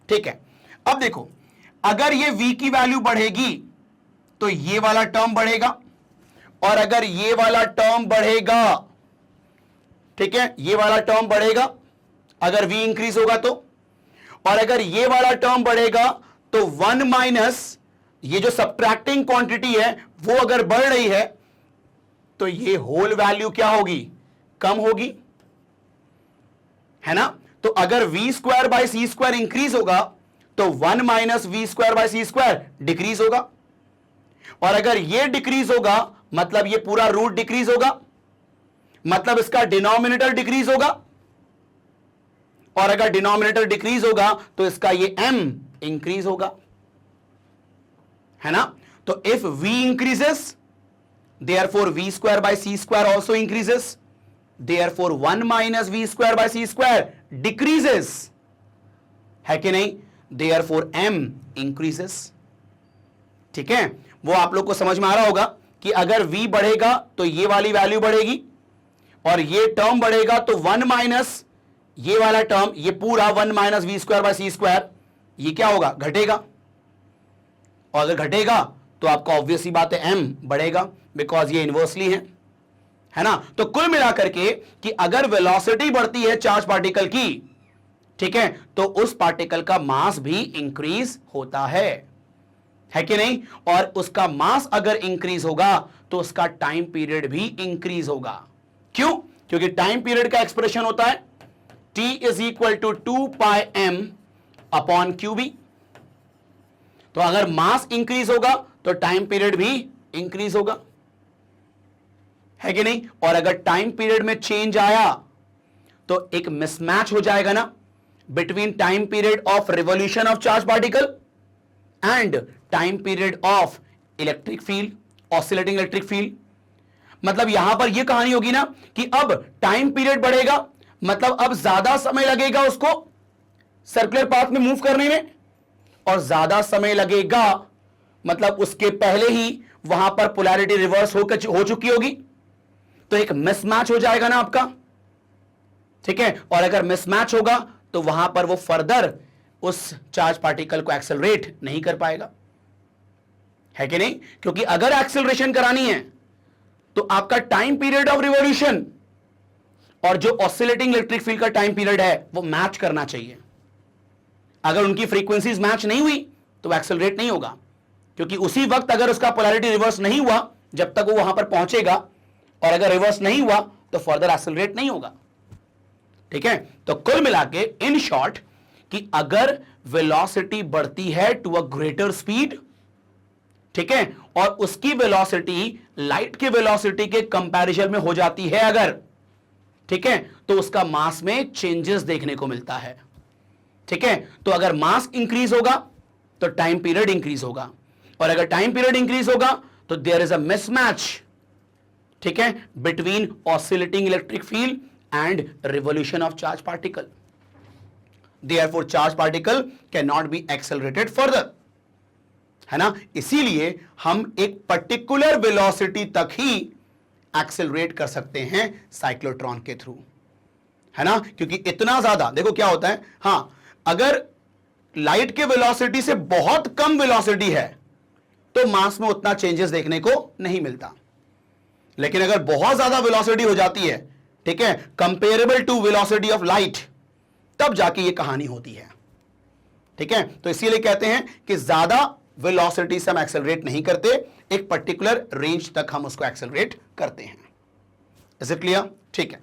ठीक है। अब देखो अगर ये v की वैल्यू बढ़ेगी तो ये वाला टर्म बढ़ेगा, और अगर ये वाला टर्म बढ़ेगा, ठीक है, ये वाला टर्म बढ़ेगा अगर v इंक्रीज होगा तो, और अगर ये वाला टर्म बढ़ेगा तो 1 माइनस ये जो सब्ट्रैक्टिंग क्वांटिटी है वो अगर बढ़ रही है तो ये होल वैल्यू क्या होगी, कम होगी, है ना। तो अगर v square by C square increase होगा तो 1 minus V square by C square decrease होगा, और अगर ये डिक्रीज होगा मतलब ये पूरा रूट डिक्रीज होगा, मतलब इसका डिनोमिनेटर डिक्रीज होगा, और अगर डिनोमिनेटर डिक्रीज होगा तो इसका ये m इंक्रीज होगा, है ना। तो if v increases therefore v square by c square also increases, therefore 1 minus v square by c square decreases, है कि नहीं, therefore m increases। ठीक है, वो आप लोग को समझ में आ रहा होगा कि अगर v बढ़ेगा तो ये वाली वैल्यू बढ़ेगी, और ये टर्म बढ़ेगा तो 1 माइनस ये वाला टर्म, ये पूरा 1 minus V square by C square, ये क्या होगा, घटेगा, और अगर घटेगा तो आपका ऑब्वियस ही बात है m बढ़ेगा, बिकॉज ये इनवर्सली है ना। तो कुल मिलाकर के कि अगर वेलोसिटी बढ़ती है चार्ज पार्टिकल की, ठीक है, तो उस पार्टिकल का मास भी इंक्रीज होता है कि नहीं, और उसका मास अगर इंक्रीज होगा तो उसका टाइम पीरियड भी इंक्रीज होगा। क्यों, क्योंकि टाइम पीरियड का एक्सप्रेशन होता है t is equal to 2 pi m upon QB। तो अगर मास इंक्रीज होगा तो टाइम पीरियड भी इंक्रीज होगा, है कि नहीं। और अगर टाइम पीरियड में चेंज आया तो एक मिसमैच हो जाएगा ना between time period of revolution of charge particle and time period of electric field, oscillating electric field. मतलब यहां पर यह कहानी होगी ना कि अब टाइम पीरियड बढ़ेगा, मतलब अब ज्यादा समय लगेगा उसको सर्कुलर पाथ में मूव करने में, और ज्यादा समय लगेगा मतलब उसके पहले ही वहां पर पोलैरिटी रिवर्स हो चुकी होगी, तो एक मिसमैच हो जाएगा ना आपका, ठीक है। और अगर मिसमैच होगा तो वहां पर वो फर्दर उस चार्ज पार्टिकल को एक्सेलरेट नहीं कर पाएगा, है कि नहीं। क्योंकि अगर एक्सेलरेशन करानी है तो आपका टाइम पीरियड ऑफ रिवॉल्यूशन और जो ऑसिलेटिंग इलेक्ट्रिक फील्ड का टाइम पीरियड है वो मैच करना चाहिए। अगर उनकी फ्रीक्वेंसीज मैच नहीं हुई तो एक्सेलरेट नहीं होगा, क्योंकि उसी वक्त अगर उसका पोलैरिटी रिवर्स नहीं हुआ, जब तक वो वहां पर पहुंचेगा और अगर रिवर्स नहीं हुआ तो फर्दर एक्सेलरेट नहीं होगा। ठीक है, तो कुल मिला के इन शॉर्ट कि अगर वेलोसिटी बढ़ती है टू अ ग्रेटर स्पीड, ठीक है, और उसकी वेलोसिटी लाइट की वेलोसिटी के कंपैरिजन में हो जाती है अगर, ठीक है, तो उसका मास में चेंजेस देखने को मिलता है। ठीक है, तो अगर मास इंक्रीज होगा तो टाइम पीरियड इंक्रीज होगा, और अगर टाइम पीरियड इंक्रीज होगा तो देयर इज अ मिसमैच, ठीक है, between oscillating electric field and revolution of charge particle. Therefore charge particle can not be accelerated further, है ना। इसीलिए हम एक पर्टिकुलर वेलोसिटी तक ही एक्सेलरेट कर सकते हैं साइक्लोट्रॉन के थ्रू, है ना, क्योंकि इतना ज्यादा देखो क्या होता है, हां, अगर लाइट के वेलोसिटी से बहुत कम वेलोसिटी है तो मास में उतना चेंजेस देखने को नहीं मिलता, लेकिन अगर बहुत ज्यादा वेलोसिटी हो जाती है, ठीक है, comparable to velocity of light, तब जाके ये कहानी होती है। ठीक है, तो इसीलिए कहते हैं कि ज्यादा वेलोसिटी से हम एक्सेलरेट नहीं करते, एक पर्टिकुलर रेंज तक हम उसको एक्सेलरेट करते हैं। Is it clear? ठीक है,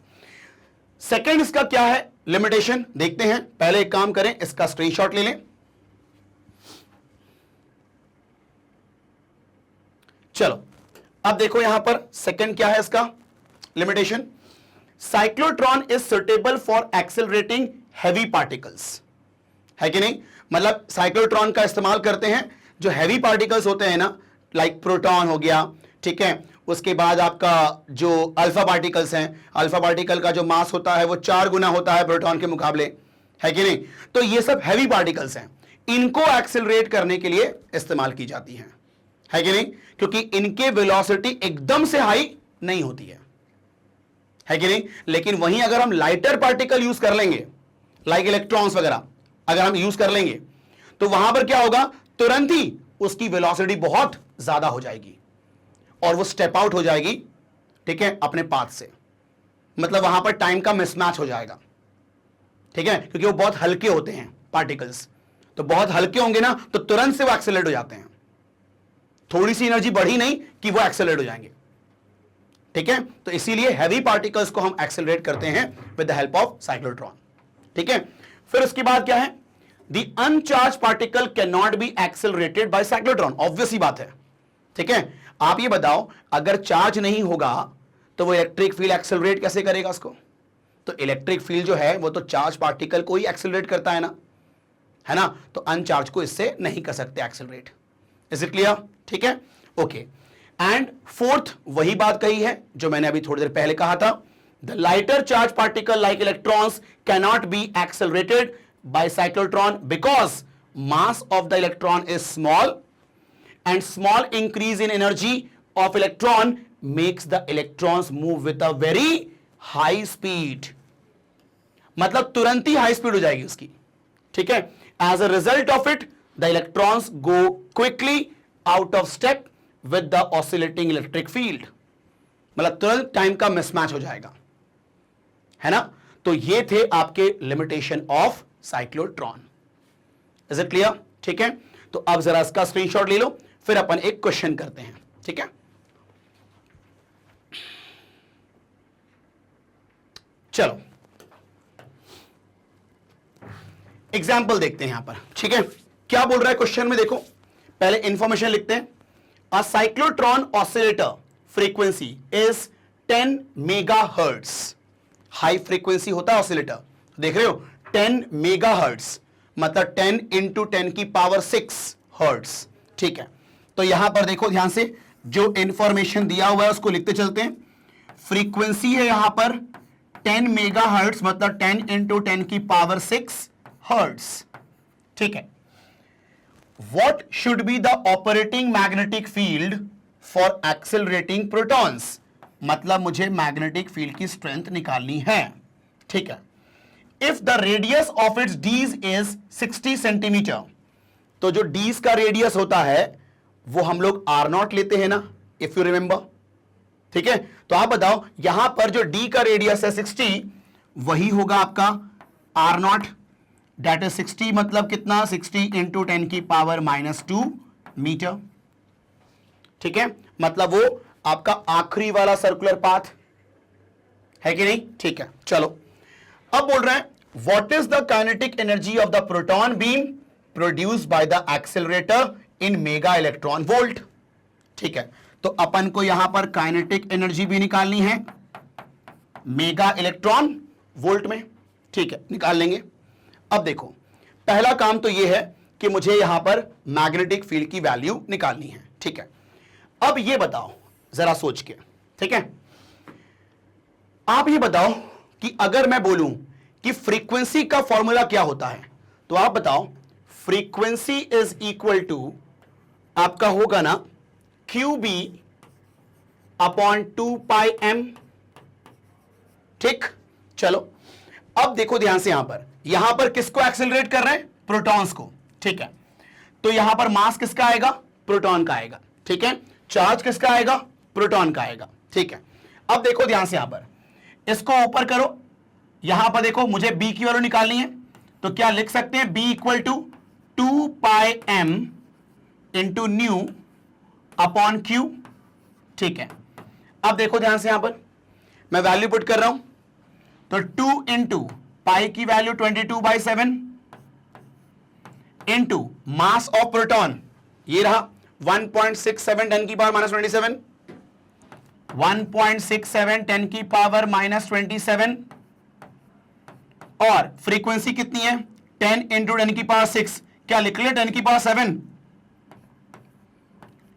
सेकंड इसका क्या है लिमिटेशन देखते हैं। पहले एक काम करें, इसका स्क्रीनशॉट ले लें। चलो अब देखो यहां पर सेकंड क्या है इसका limitation, cyclotron is suitable for accelerating heavy particles, है कि नहीं। मतलब साइक्लोट्रॉन का इस्तेमाल करते हैं जो हैवी पार्टिकल्स होते हैं ना, लाइक प्रोटॉन हो गया, ठीक है, उसके बाद आपका जो अल्फा पार्टिकल्स हैं, अल्फा पार्टिकल का जो मास होता है वो 4 गुना होता है प्रोटॉन के मुकाबले, है कि नहीं। तो ये सब हैवी पार्टिकल्स हैं, इनको एक्सेलरेट करने के लिए इस्तेमाल की जाती हैं, है कि नहीं, क्योंकि इनके वेलोसिटी एकदम से हाई नहीं होती है कि नहीं। लेकिन वहीं अगर हम लाइटर पार्टिकल यूज कर लेंगे, लाइक इलेक्ट्रॉन्स वगैरह अगर हम यूज कर लेंगे, तो वहां पर क्या होगा, तुरंत ही उसकी वेलोसिटी बहुत ज्यादा हो जाएगी और वो स्टेप आउट हो जाएगी, ठीक है, अपने पाथ से। मतलब वहां पर टाइम का मिसमैच हो जाएगा, ठीक है, क्योंकि वो बहुत हल्के होते हैं पार्टिकल्स, तो बहुत हल्के होंगे ना तो तुरंत से वो एक्सेलरेट हो जाते हैं, थोड़ी सी एनर्जी बढ़ी नहीं कि वो एक्सेलरेट हो जाएंगे, ठीक है। तो इसीलिए हैवी पार्टिकल्स को हम एक्सेलरेट करते हैं with the help of cyclotron, ठीक है। फिर उसके बाद क्या है, the uncharge particle can not be accelerated by cyclotron, obvious ही बात है, ठीक है। आप ये बताओ, अगर चार्ज नहीं होगा तो वो इलेक्ट्रिक फील्ड एक्सेलरेट कैसे करेगा उसको। तो इलेक्ट्रिक फील्ड जो है वो तो चार्ज पार्टिकल को ही एक्सेलरेट करता है ना, तो अनचार्ज को इससे नहीं कर सकते एक्सेलरेट। Is it clear? ठीक है, ओके। एंड फोर्थ वही बात कही है जो मैंने अभी थोड़ी देर पहले कहा था, the lighter charge particle like electrons cannot be accelerated by cyclotron because mass of the electron is small and small increase in energy of electron makes the electrons move with a very high speed, मतलब तुरंत ही high speed हो जाएगी उसकी, ठीक है। as a result of it the electrons go quickly out of step with the oscillating electric field, मतलब तुरंत time का मिसमैच हो जाएगा, है ना। तो ये थे आपके limitation of cyclotron. Is it clear? ठीक है, तो अब जरा इसका स्क्रीनशॉट ले लो, फिर अपन एक क्वेश्चन करते हैं, ठीक है। चलो एग्जाम्पल देखते हैं यहां पर, ठीक है। क्या बोल रहा है क्वेश्चन में, देखो पहले इंफॉर्मेशन लिखते हैं। A cyclotron oscillator frequency is 10 megahertz, high frequency होता है ऑसिलेटर, देख रहे हो 10 मेगाहर्ट्ज मतलब 10 इंटू 10 की पावर 6 हर्ट्ज, ठीक है। तो यहां पर देखो ध्यान से, जो इंफॉर्मेशन दिया हुआ है उसको लिखते चलते हैं। फ्रीक्वेंसी है यहां पर 10 मेगाहर्ट्ज मतलब 10 इंटू 10 की पावर 6 हर्ट्ज, ठीक है। What should be the operating magnetic field for accelerating protons, मतलब मुझे मैग्नेटिक फील्ड की स्ट्रेंथ निकालनी है, ठीक है। If the radius of its dees is 60 centimetre, तो जो डीज का रेडियस होता है वो हम लोग R0 लेते हैं ना, इफ यू रिमेंबर, ठीक है। तो आप बताओ यहां पर जो डी का रेडियस है 60, वही होगा आपका R0, डेट इज 60 मतलब कितना, 60 इंटू 10 की पावर -2 मीटर, ठीक है। मतलब वो आपका आखिरी वाला सर्कुलर पाथ है कि नहीं? ठीक है, चलो अब बोल रहे हैं what is the kinetic energy of the proton beam produced by the accelerator in mega electron volt. ठीक है, तो अपन को यहां पर काइनेटिक एनर्जी भी निकालनी है मेगा इलेक्ट्रॉन वोल्ट में। ठीक है, निकाल लेंगे। अब देखो, पहला काम तो यह है कि मुझे यहां पर मैग्नेटिक फील्ड की वैल्यू निकालनी है। ठीक है, अब ये बताओ जरा सोच के, ठीक है, आप ये बताओ कि अगर मैं बोलूं कि फ्रीक्वेंसी का फॉर्मूला क्या होता है, तो आप बताओ फ्रीक्वेंसी इज इक्वल टू आपका होगा ना QB अपॉन 2πm। ठीक, चलो अब देखो ध्यान से, यहां पर किसको एक्सेलरेट कर रहे हैं? प्रोटॉन्स को। ठीक है, तो यहां पर मास किसका आएगा? प्रोटॉन का आएगा। ठीक है, चार्ज किसका आएगा? प्रोटॉन का आएगा। ठीक है, अब देखो ध्यान से, यहां पर इसको ऊपर करो, यहां पर देखो मुझे B की वैल्यू निकालनी है, तो क्या लिख सकते हैं? B equal to 2πm into nu upon Q। ठीक है, अब देखो ध्यान से, यहां पर मैं वैल्यू पुट कर रहा हूं, तो 2 इंटू पाई की value 22/7 into mass of proton, ये रहा 1.67 10 की पावर -27, 1.67 10 की पावर -27, और फ्रीक्वेंसी कितनी है? 10 इंटू 10 की पावर 6, क्या लिख लिया? 10 की पावर 7,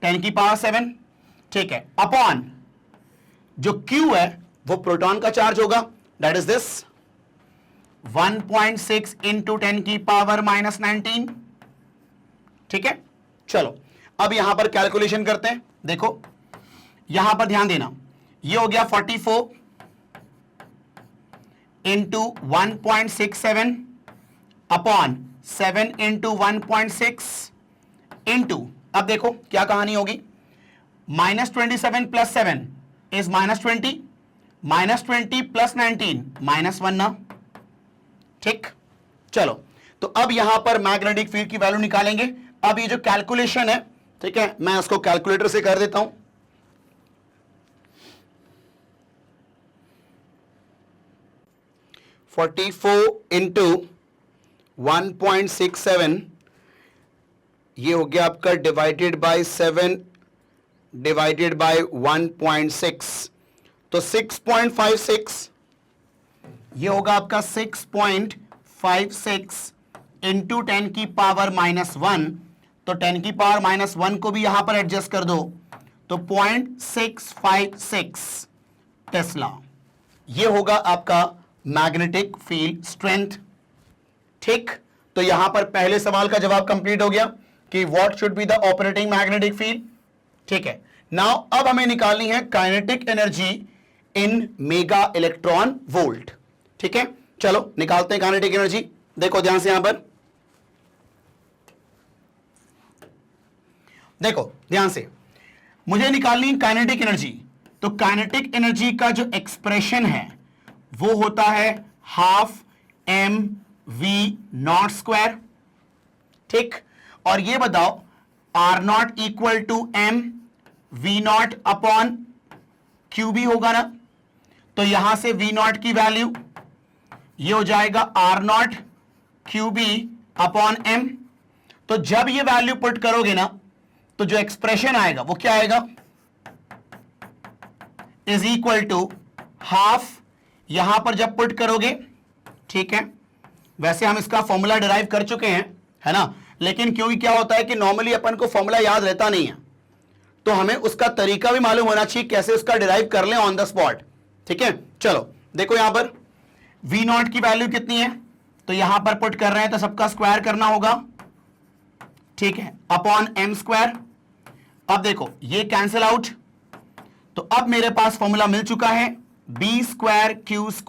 10 की पावर 7। ठीक है, अपॉन जो Q है वो प्रोटॉन का चार्ज होगा, दैट इज दिस 1.6 इंटू 10 की पावर -19। ठीक है, चलो अब यहां पर कैलकुलेशन करते हैं। देखो यहां पर ध्यान देना, ये हो गया 44 इंटू 1.67 अपॉन 7 इंटू 1.6 इंटू, अब देखो क्या कहानी होगी, -27 प्लस 7 इज -20, -20 प्लस 19 -1 ना। ठीक, चलो तो अब यहां पर मैग्नेटिक फील्ड की वैल्यू निकालेंगे। अब ये जो कैलकुलेशन है, ठीक है, मैं उसको कैलकुलेटर से कर देता हूं। इंटू 1.67, ये हो गया आपका डिवाइडेड बाय 7 डिवाइडेड बाय 1.6, तो 6.56, ये होगा आपका 6.56 इंटू 10 की पावर -1, तो 10 की पावर -1 को भी यहां पर एडजस्ट कर दो, तो 0.656 टेस्ला, ये होगा आपका मैग्नेटिक फील्ड स्ट्रेंथ। ठीक, तो यहां पर पहले सवाल का जवाब कंप्लीट हो गया कि what should be the operating magnetic field. ठीक है, नाउ अब हमें निकालनी है kinetic energy in mega electron volt. ठीक है, चलो निकालते हैं काइनेटिक एनर्जी। देखो ध्यान से, यहां पर देखो ध्यान से, मुझे निकालनी है काइनेटिक एनर्जी। तो काइनेटिक एनर्जी का जो एक्सप्रेशन है वो होता है ½mv0²। ठीक, और ये बताओ R0 equal to m v0 upon QB होगा ना, तो यहां से v0 की वैल्यू ये हो जाएगा R0 QB अपॉन m। तो जब ये वैल्यू पुट करोगे ना, तो जो एक्सप्रेशन आएगा वो क्या आएगा? इज इक्वल टू हाफ, यहां पर जब पुट करोगे, ठीक है, वैसे हम इसका फॉर्मूला डिराइव कर चुके हैं, है ना, लेकिन क्योंकि क्या होता है कि नॉर्मली अपन को फॉर्मूला याद रहता नहीं है, तो हमें उसका तरीका भी मालूम होना चाहिए कैसे उसका डिराइव कर लें ऑन द स्पॉट। ठीक है, चलो देखो यहां पर V0 की वैल्यू कितनी है, तो यहां पर पुट कर रहे हैं तो सबका स्क्वायर करना होगा। ठीक है, अपॉन m²। अब देखो ये कैंसिल आउट, तो अब मेरे पास फॉर्मूला मिल चुका है B² Q²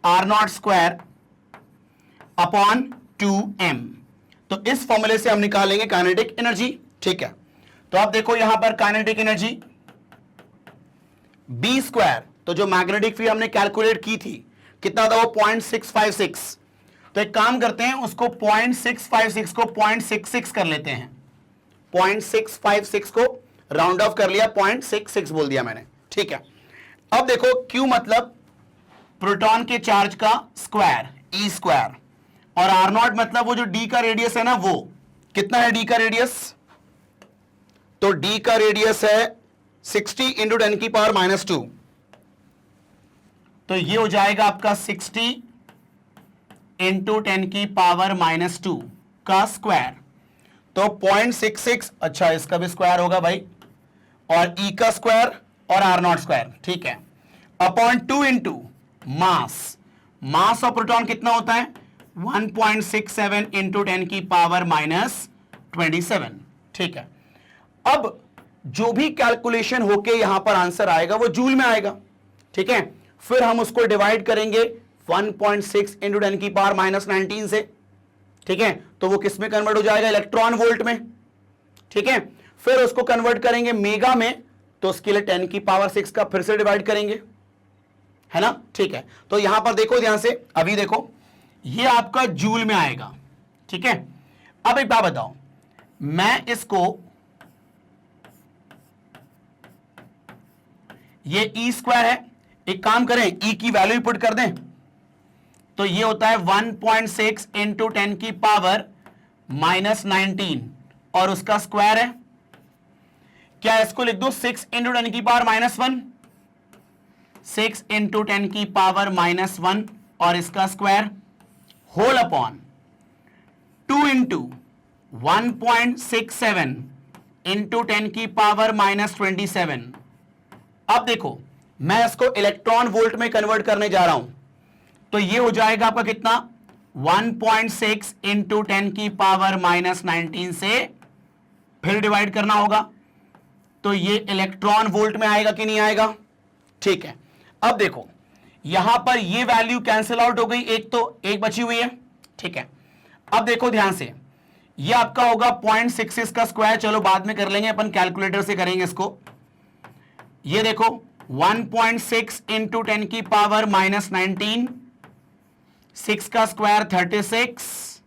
R0² upon 2m। तो इस फॉर्मूले से हम निकालेंगे काइनेटिक एनर्जी। ठीक है, तो आप देखो यहां पर काइनेटिक एनर्जी B², तो जो मैग्नेटिक फील्ड हमने कैलकुलेट की थी कितना था वो 0.656, तो एक काम करते हैं उसको 0.656 को 0.66 कर लेते हैं, 0.656 को राउंड ऑफ कर लिया, 0.66 बोल दिया मैंने, ठीक है। अब देखो Q मतलब प्रोटॉन के चार्ज का स्क्वायर, ई स्क्वायर, और आर नॉट मतलब वो जो डी का रेडियस है ना, वो कितना है डी का रेडियस, तो डी का रेडियस है 60 इंटू 10 की पावर -2, तो ये हो जाएगा आपका 60 इंटू 10 की पावर -2 का स्क्वायर, तो 0.66, अच्छा इसका भी स्क्वायर होगा भाई, और ई का स्क्वायर और आर नॉट स्क्वायर, ठीक है, upon 2 into mass, mass of proton कितना होता है 1.67 इंटू 10 की पावर -27, ठीक है। अब जो भी कैलकुलेशन होके यहां पर आंसर आएगा वो जूल में आएगा, ठीक है। फिर हम उसको डिवाइड करेंगे 1.6 इंटू 10 की पावर -19 से, ठीक है, तो वो किस में कन्वर्ट हो जाएगा, इलेक्ट्रॉन वोल्ट में, ठीक है। फिर उसको कन्वर्ट करेंगे मेगा में, तो उसके लिए 10 की पावर 6 का फिर से डिवाइड करेंगे, है ना, ठीक है। तो यहां पर देखो ध्यान से, अभी देखो ये आपका जूल में आएगा, ठीक है। अब एक बात बताओ, मैं इसको, ये ई स्क्वायर है, एक काम करें ई की वैल्यू पुट कर दें, तो ये होता है 1.6 इंटू 10 की पावर -19 और उसका स्क्वायर है, क्या इसको लिख दो 6 इंटू 10 की पावर -1, 6 इंटू 10 की पावर -1 और इसका square, whole upon 2 into 1.67 into 10 की पावर -27। अब देखो मैं इसको इलेक्ट्रॉन वोल्ट में कन्वर्ट करने जा रहा हूं, तो ये हो जाएगा आपका कितना 1.6 इंटू 10 की पावर -19 से फिर डिवाइड करना होगा, तो ये इलेक्ट्रॉन वोल्ट में आएगा कि नहीं आएगा, ठीक है। अब देखो यहां पर ये वैल्यू कैंसिल आउट हो गई, एक तो एक बची हुई है, ठीक है। अब देखो ध्यान से, ये आपका होगा 0.66 का स्क्वायर, चलो बाद में कर लेंगे अपन, कैलकुलेटर से करेंगे इसको। ये देखो 1.6 इंटू 10 की पावर -19, 6 का स्क्वायर 36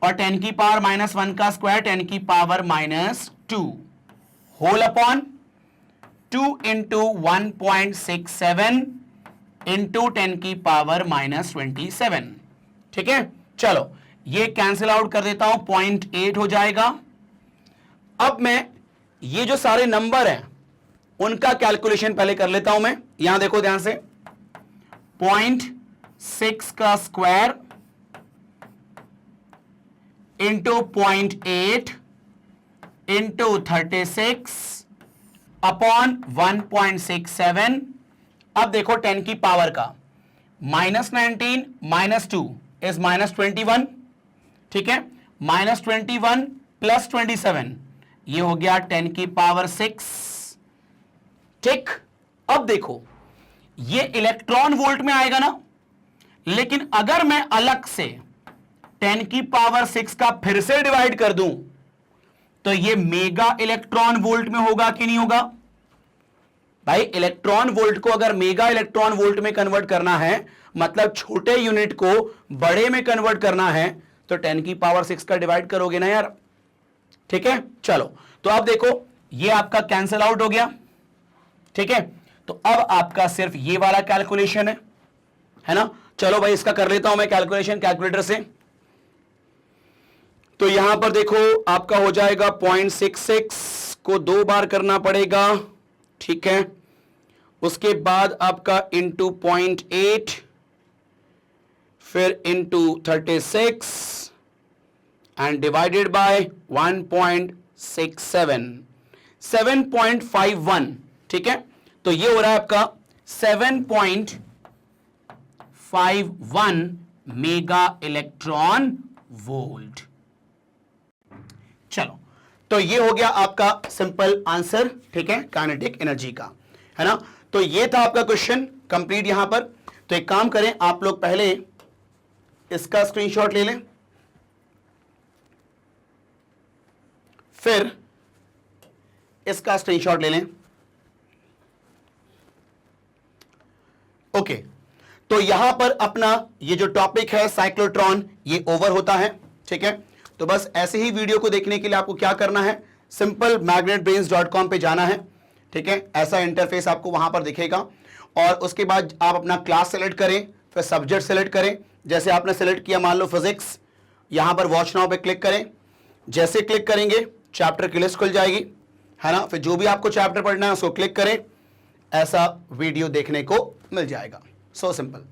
और 10 की पावर -1 का स्क्वायर 10 की power -2, whole upon 2 into 1.67 into 10 की पावर -27, ठीक है। चलो ये कैंसिल आउट कर देता हूं, 0.8 हो जाएगा। अब मैं ये जो सारे नंबर हैं उनका कैलकुलेशन पहले कर लेता हूं मैं, यहां देखो ध्यान से, 0.6 का स्क्वायर इंटू 0.8 इंटू 36 अपॉन 1.67। अब देखो 10 की पावर का -19 -2 इज -21, ठीक है, -21 प्लस 27 ये हो गया 10 की पावर 6, ठीक। अब देखो ये इलेक्ट्रॉन वोल्ट में आएगा ना, लेकिन अगर मैं अलग से 10 की पावर 6 का फिर से डिवाइड कर दूं तो ये मेगा इलेक्ट्रॉन वोल्ट में होगा कि नहीं होगा भाई। इलेक्ट्रॉन वोल्ट को अगर मेगा इलेक्ट्रॉन वोल्ट में कन्वर्ट करना है, मतलब छोटे यूनिट को बड़े में कन्वर्ट करना है, तो 10 की पावर 6 का डिवाइड करोगे ना यार, ठीक है। चलो तो अब देखो ये आपका कैंसिल आउट हो गया, ठीक है। तो अब आपका सिर्फ ये वाला कैलकुलेशन है ना। चलो भाई इसका कर लेता हूं मैं कैलकुलेशन कैलकुलेटर से। तो यहां पर देखो आपका हो जाएगा 0.66 को 2 बार करना पड़ेगा, ठीक है। उसके बाद आपका इंटू 0.8 फिर इंटू 36 एंड डिवाइडेड बाय 1.67 7.51, ठीक है। तो ये हो रहा है आपका 7.51 मेगा इलेक्ट्रॉन वोल्ट। चलो तो ये हो गया आपका सिंपल आंसर, ठीक है, काइनेटिक एनर्जी का, है ना। तो ये था आपका क्वेश्चन कंप्लीट यहां पर। तो एक काम करें, आप लोग पहले इसका स्क्रीनशॉट ले लें, फिर इसका स्क्रीनशॉट ले लें। ओके, तो यहां पर अपना ये जो टॉपिक है साइक्लोट्रॉन, ये ओवर होता है, ठीक है। तो बस ऐसे ही वीडियो को देखने के लिए आपको क्या करना है, सिंपल magnetbrains.com पे जाना है, ठीक है। ऐसा इंटरफेस आपको वहां पर दिखेगा और उसके बाद आप अपना क्लास सेलेक्ट करें, फिर सब्जेक्ट सेलेक्ट करें। जैसे आपने सेलेक्ट किया मान लो फिजिक्स, यहां पर वॉच नाउ पे क्लिक करें। जैसे क्लिक करेंगे चैप्टर की लिस्ट खुल जाएगी, है ना। फिर जो भी आपको चैप्टर पढ़ना है उसको क्लिक करें, ऐसा वीडियो देखने को मिल जाएगा। सो सिंपल,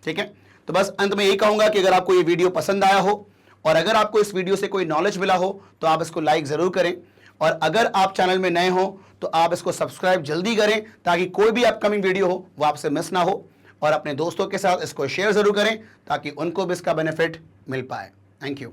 ठीक है। तो बस अंत में यही कहूंगा कि अगर आपको ये वीडियो पसंद आया हो और अगर आपको इस वीडियो से कोई नॉलेज मिला हो तो आप इसको लाइक जरूर करें, और अगर आप चैनल में नए हो तो आप इसको सब्सक्राइब जल्दी करें ताकि कोई भी अपकमिंग वीडियो हो वो आपसे मिस ना हो, और अपने दोस्तों के साथ इसको शेयर जरूर करें ताकि उनको भी इसका बेनिफिट मिल पाए। Thank you.